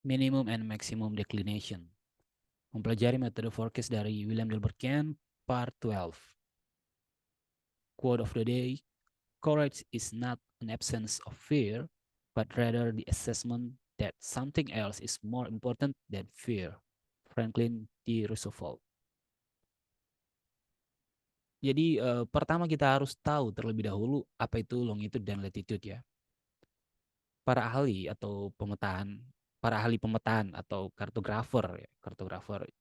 Minimum and Maximum Declination. Mempelajari metode forecast dari William Delbert Kent, Part 12. Quote of the day, courage is not an absence of fear, but rather the assessment that something else is more important than fear. Franklin D. Roosevelt. Jadi pertama kita harus tahu terlebih dahulu apa itu longitude dan latitude ya. Para ahli atau pemetaan, para ahli pemetaan atau kartografer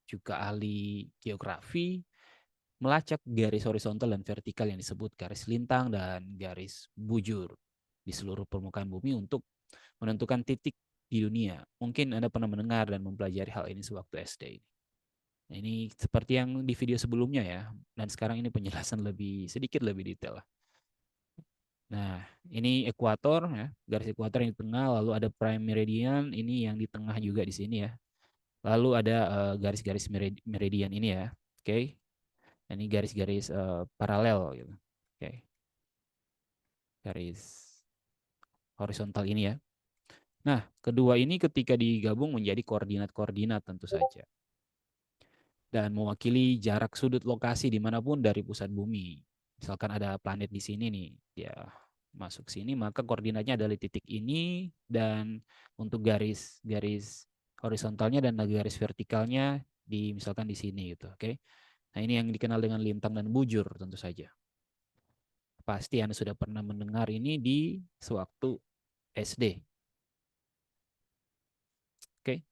juga ahli geografi melacak garis horizontal dan vertikal yang disebut garis lintang dan garis bujur di seluruh permukaan bumi untuk menentukan titik di dunia. Mungkin Anda pernah mendengar dan mempelajari hal ini sewaktu SD. Nah, ini seperti yang di video sebelumnya ya, dan sekarang ini penjelasan sedikit lebih detail. Nah, ini ekuator ya, garis ekuator yang di tengah, lalu ada prime meridian, ini yang di tengah juga di sini ya. Lalu ada garis-garis meridian ini ya. Oke. Ini garis-garis paralel gitu. Oke. Garis horizontal ini ya. Nah, kedua ini ketika digabung menjadi koordinat-koordinat tentu saja. Dan mewakili jarak sudut lokasi dimanapun dari pusat bumi. Misalkan ada planet di sini nih, dia masuk sini, maka koordinatnya adalah titik ini, dan untuk garis horizontalnya dan garis vertikalnya misalkan di sini gitu. Oke. Nah, ini yang dikenal dengan lintang dan bujur tentu saja. Pasti Anda sudah pernah mendengar ini di sewaktu SD. Oke.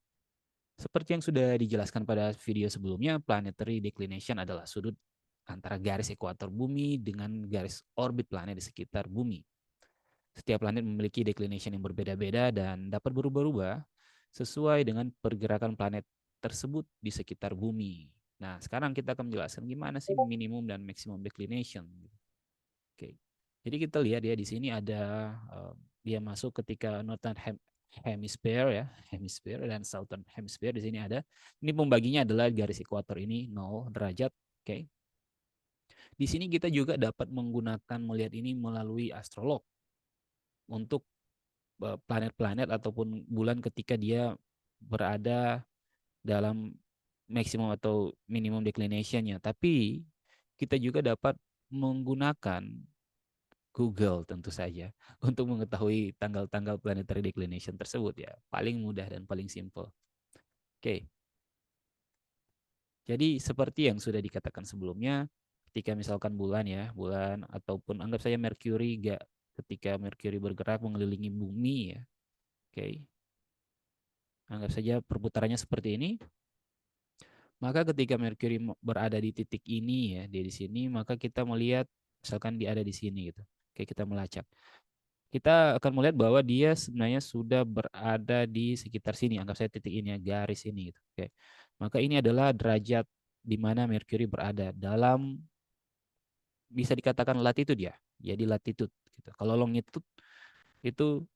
Seperti yang sudah dijelaskan pada video sebelumnya, planetary declination adalah sudut antara garis ekuator bumi dengan garis orbit planet di sekitar bumi. Setiap planet memiliki declination yang berbeda-beda dan dapat berubah-ubah sesuai dengan pergerakan planet tersebut di sekitar bumi. Nah, sekarang kita akan menjelaskan gimana sih minimum dan maximum declination. Oke. Jadi kita lihat ya di sini ada dia masuk ketika Northern Hemisphere ya, Hemisphere dan Southern Hemisphere di sini ada. Ini pembaginya adalah garis ekuator ini 0 derajat. Oke. Di sini kita juga dapat menggunakan melihat ini melalui astrolog untuk planet-planet ataupun bulan ketika dia berada dalam maksimum atau minimum declination-nya. Tapi kita juga dapat menggunakan Google tentu saja untuk mengetahui tanggal-tanggal planetary declination tersebut ya. Paling mudah dan paling simple. Oke. Jadi seperti yang sudah dikatakan sebelumnya, ketika misalkan bulan ataupun anggap saja Mercury ketika Mercury bergerak mengelilingi bumi ya. Oke. Anggap saja perputarannya seperti ini. Maka ketika Mercury berada di titik ini ya, dia di sini, maka kita melihat misalkan dia ada di sini gitu. Oke, kita melacak. Kita akan melihat bahwa dia sebenarnya sudah berada di sekitar sini. Anggap saya titik ini ya, garis ini gitu. Oke. Maka ini adalah derajat di mana Mercury berada dalam, bisa dikatakan latitude ya. Jadi latitude gitu. Kalau longitude itu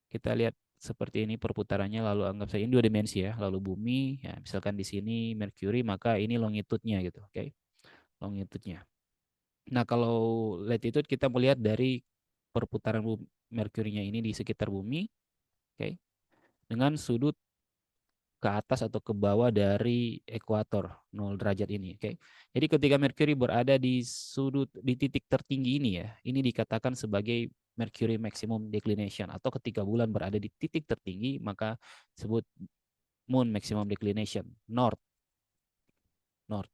kita lihat seperti ini perputarannya, lalu anggap saja ini dua dimensi ya, lalu bumi ya, misalkan di sini Mercury, maka ini longitude-nya gitu. Oke. Longitude-nya. Nah, kalau latitude kita melihat dari perputaran Mercury-nya ini di sekitar bumi, oke, dengan sudut ke atas atau ke bawah dari ekuator 0 derajat ini, oke. Jadi ketika Mercury berada di titik tertinggi ini ya, ini dikatakan sebagai Mercury maximum declination, atau ketika bulan berada di titik tertinggi maka disebut moon maximum declination, north north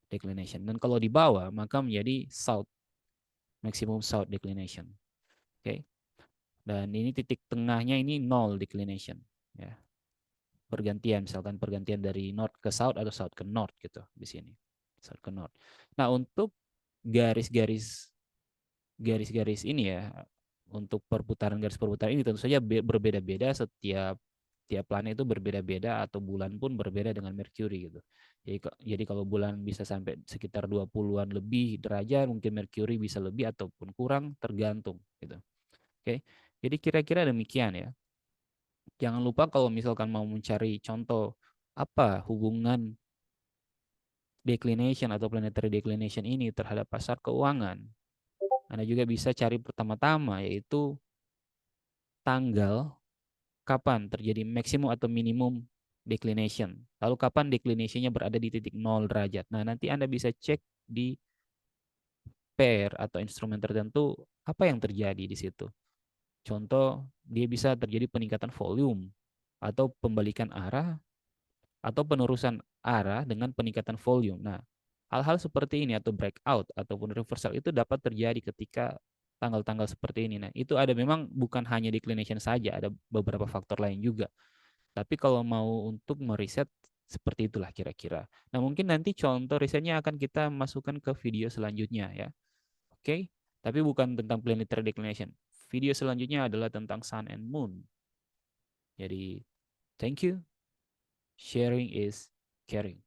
declination. Dan kalau di bawah maka menjadi south maximum south declination. Oke. Dan ini titik tengahnya ini 0 declination ya. Pergantian, misalkan pergantian dari north ke south atau south ke north gitu di sini. South ke north. Nah, untuk garis-garis ini ya, untuk garis perputaran ini tentu saja berbeda-beda, tiap planet itu berbeda-beda, atau bulan pun berbeda dengan Mercury gitu. Jadi kalau bulan bisa sampai sekitar 20-an lebih derajat, mungkin Mercury bisa lebih ataupun kurang, tergantung gitu. Oke. Jadi kira-kira demikian ya. Jangan lupa kalau misalkan mau mencari contoh apa hubungan declination atau planetary declination ini terhadap pasar keuangan, Anda juga bisa cari pertama-tama yaitu tanggal kapan terjadi maksimum atau minimum declination. Lalu kapan declination-nya berada di titik 0 derajat. Nah, nanti Anda bisa cek di pair atau instrumen tertentu apa yang terjadi di situ. Contoh, dia bisa terjadi peningkatan volume atau pembalikan arah atau penerusan arah dengan peningkatan volume. Nah, hal-hal seperti ini atau breakout ataupun reversal itu dapat terjadi ketika tanggal-tanggal seperti ini. Nah, itu ada memang bukan hanya declination saja, ada beberapa faktor lain juga. Tapi kalau mau untuk meriset seperti itulah kira-kira. Nah, mungkin nanti contoh risetnya akan kita masukkan ke video selanjutnya ya. Oke? Tapi bukan tentang planetary declination. Video selanjutnya adalah tentang sun and moon. Jadi, thank you. Sharing is caring.